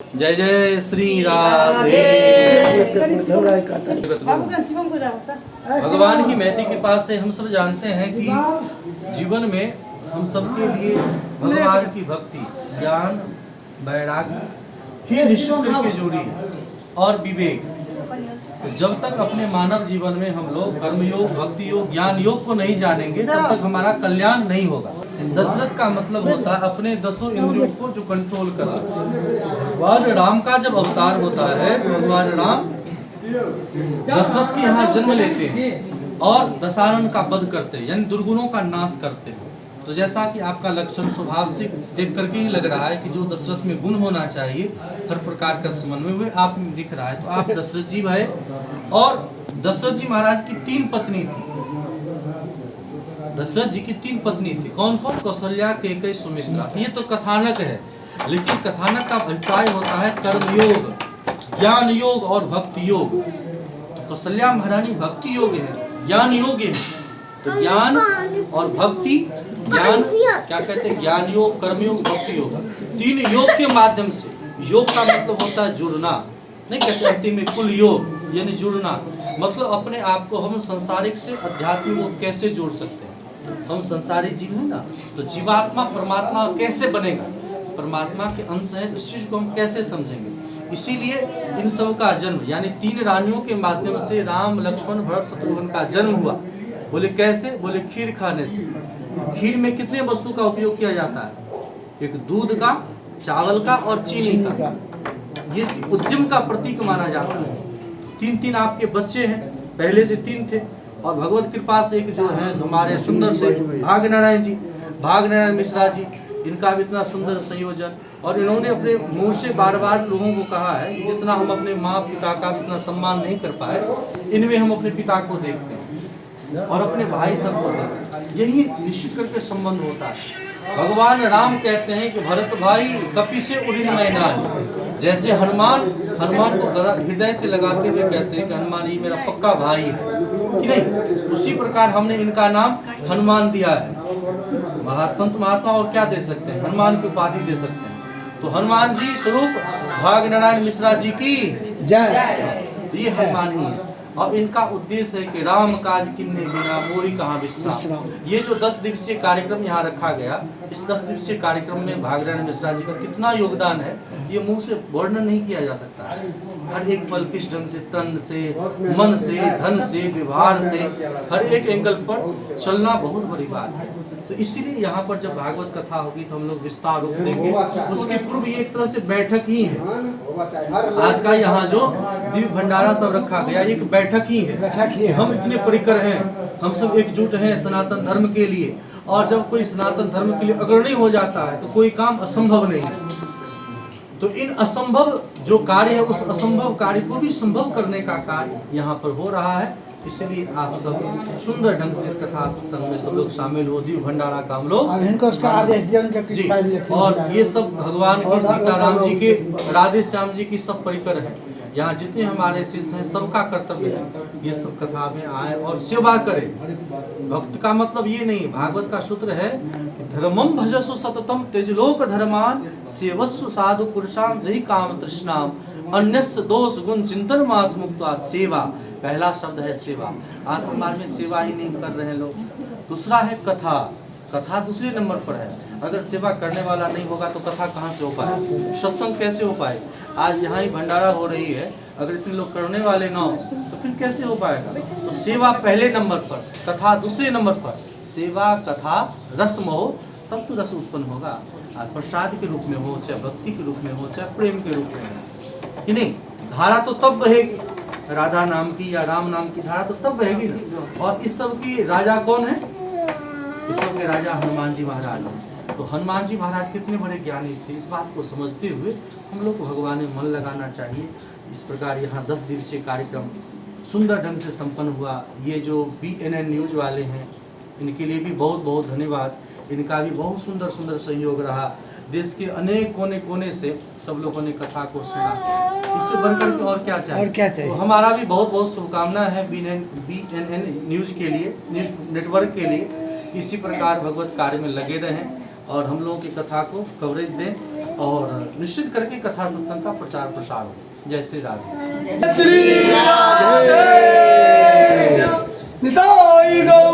जय जय श्री राधे। भगवान की महती कृपा से हम सब जानते हैं कि जीवन में हम सबके लिए भगवान की भक्ति, ज्ञान, वैराग्य ही निश्चित करके जोड़ी है और विवेक। तो जब तक अपने मानव जीवन में हम लोग कर्मयोग, भक्ति योग, ज्ञान योग को नहीं जानेंगे तब तक हमारा कल्याण नहीं होगा। दशरथ का मतलब होता है अपने 10 इंद्रियों को जो कंट्रोल करा। भगवान राम का जब अवतार होता है तो भगवान राम दशरथ के यहाँ जन्म लेते हैं और दशानन का वध करते हैं, यानी दुर्गुणों का नाश करते हैं। तो जैसा कि आपका लक्षण स्वभाव से देख करके ही लग रहा है कि जो दशरथ में गुण होना चाहिए हर प्रकार का समन्वय हुए आप में दिख रहा है। तो आप दशरथ जी भाई, और दशरथ जी महाराज की 3 पत्नी थी। दशरथ जी की 3 पत्नी थी। कौन कौन? कौशल्या, कैकेयी, सुमित्रा। ये तो कथानक है, लेकिन कथानक का अभिप्राय होता है कर्मयोग, ज्ञान योग और भक्ति योग। तो कौशल्या महारानी भक्ति योग है, ज्ञान योग है। तो ज्ञान और भक्ति, ज्ञान क्या कहते हैं? ज्ञान योग, कर्मयोग, भक्ति योग। 3 योग के माध्यम से, योग का मतलब होता है जुड़ना, नहीं कहते अंतिम में कुल योग यानी जुड़ना। मतलब अपने आप को हम संसारिक से आध्यात्मिक को कैसे जोड़ सकते हैं। हम संसारी जीव हैं ना, तो जीवात्मा परमात्मा कैसे बनेगा, परमात्मा के अंश है, इस चीज को हम कैसे समझेंगे। इसीलिए इन सब का जन्म यानी 3 रानियों के माध्यम से राम, लक्ष्मण, भरत, शत्रुघ्न का जन्म हुआ। बोले कैसे? बोले खीर खाने से। खीर में कितने वस्तु का उपयोग किया जाता है? एक दूध का, चावल का और चीनी का। ये उद्यम का प्रतीक माना जाता है। 3 आपके बच्चे हैं, पहले से 3 थे, और भगवत कृपा से एक जो है हमारे सुंदर से भागनारायण जी, भागनारायण मिश्रा जी, इनका भी इतना सुंदर संयोजन। और इन्होंने अपने मुंह से बार बार लोगों को कहा है कि जितना हम अपने माँ पिता का इतना सम्मान नहीं कर पाए, इनमें हम अपने पिता को देखते हैं और अपने भाई सबको देखते हैं। यही निश्चित करके संबंध होता है। भगवान राम कहते हैं कि भरत भाई कपि से उड़िन मैदान। जैसे हनुमान को हृदय से लगाते हुए कहते हैं कि हनुमान ये मेरा पक्का भाई है कि नहीं, उसी प्रकार हमने इनका नाम हनुमान दिया है। संत महात्मा और क्या दे सकते हैं? हनुमान की उपाधि दे सकते हैं। तो हनुमान जी स्वरूप भागनारायण मिश्रा जी की जय। ये हनुमान ही है। और इनका उद्देश्य है कि राम काज किन्ने बिना मोरी कहाँ विश्राम। ये जो 10 दिवसीय कार्यक्रम यहाँ रखा गया, इस 10 दिवसीय कार्यक्रम में भागनारायण मिश्रा जी का कितना योगदान है ये मुंह से वर्णन नहीं किया जा सकता। हर एक पल किस ढंग से, तन से, मन से, धन से, व्यवहार से, हर एक एंगल पर चलना बहुत बड़ी बात है। तो इसीलिए यहाँ पर जब भागवत कथा होगी तो हम लोग विस्तार रूप देंगे। उसके पूर्व ये एक तरह से बैठक ही है। आज का यहाँ जो दिव्य भंडारा सब रखा गया एक बैठक ही है। हम इतने परिकर हैं, हम सब एकजुट हैं सनातन धर्म के लिए। और जब कोई सनातन धर्म के लिए अग्रणी हो जाता है तो कोई काम असंभव नहीं है। तो इन असंभव जो कार्य है उस असंभव कार्य को भी संभव करने का कार्य यहाँ पर हो रहा है। इसलिए आप सब सुंदर ढंग से इस कथा सत्संग में सब लोग शामिल हो। दिव्य भंडारा का हम लोग जी, और ये सब भगवान के सीताराम जी के, राधे श्याम जी की सब परिकर है। यहाँ जितने हमारे शिष्य हैं सबका कर्तव्य है ये सब कथा में आए और सेवा करें। भक्त का मतलब ये नहीं, भागवत का सूत्र है धर्मम भजस्व सततम त्यजलोक धर्मान सेवस्व साधु पुरुषाम जहि काम तृष्णाम अन्यस्य दोष गुण चिंतन मास मुक्ता। सेवा पहला शब्द है सेवा। आज समाज में सेवा ही नहीं कर रहे लोग। दूसरा है कथा, कथा दूसरे नंबर पर है। अगर सेवा करने वाला नहीं होगा तो कथा कहाँ से हो पाए, सत्संग कैसे हो पाए। आज यहाँ ही भंडारा हो रही है, अगर इतने लोग करने वाले ना हो तो फिर कैसे हो पाएगा। तो सेवा पहले नंबर पर, कथा दूसरे नंबर पर। सेवा, कथा, रस्म हो तब तो रस उत्पन्न होगा। प्रसाद के रूप में हो, चाहे भक्ति के रूप में हो, चाहे प्रेम के रूप में हो कि नहीं। धारा तो तब बहेगी, राधा नाम की या राम नाम की धारा तो तब बहेगी ना। और इस सब की राजा कौन है? इस सब के राजा हनुमान जी महाराज हैं। तो हनुमान जी महाराज कितने बड़े ज्ञानी थे, इस बात को समझते हुए हम लोग को भगवान में मन लगाना चाहिए। इस प्रकार यहाँ 10 दिवसीय कार्यक्रम सुंदर ढंग से संपन्न हुआ। ये जो BNN न्यूज वाले हैं इनके लिए भी बहुत बहुत धन्यवाद। इनका भी बहुत सुंदर सुंदर सहयोग रहा। देश के अनेक कोने कोने से सब लोगों ने कथा को सुना। इससे बढ़कर के और क्या चाहिए। तो हमारा भी बहुत बहुत शुभकामना है BNN न्यूज के लिए, न्यूज नेटवर्क के लिए। इसी प्रकार भगवत कार्य में लगे रहें और हम लोगों की कथा को कवरेज दें। और निश्चित करके कथा सत्संग का प्रचार प्रसार हो। जय श्री राधे। श्री राधे निताई गौर।